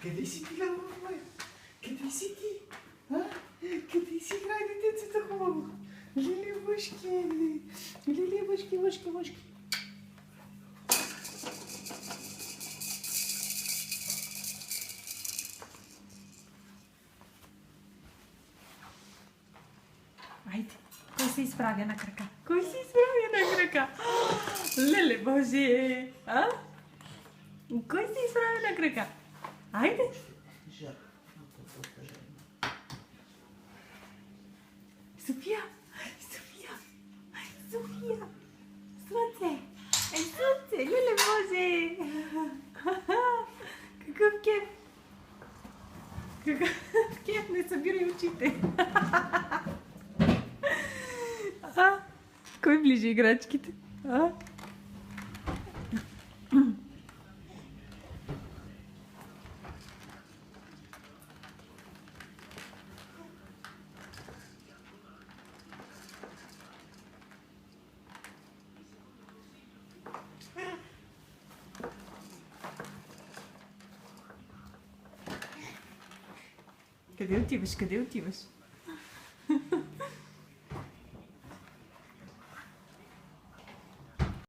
Къде си ти, мама? Къде си ти? А? Къде си играе детецата хубаво? Леле, мъжки! Леле, мъжки, мъжки, мъжки! Айде, кой се изправя на крака? Кой се изправя на крака? Леле, Боже! А? Кой се изправя на крака? Айде! София! София! София! Слънце! Слънце! Леле, Боже! Какъв кеф! Какъв кеф! Не събирай очите! Кой ближи играчките? Къде отиваш? Къде отиваш?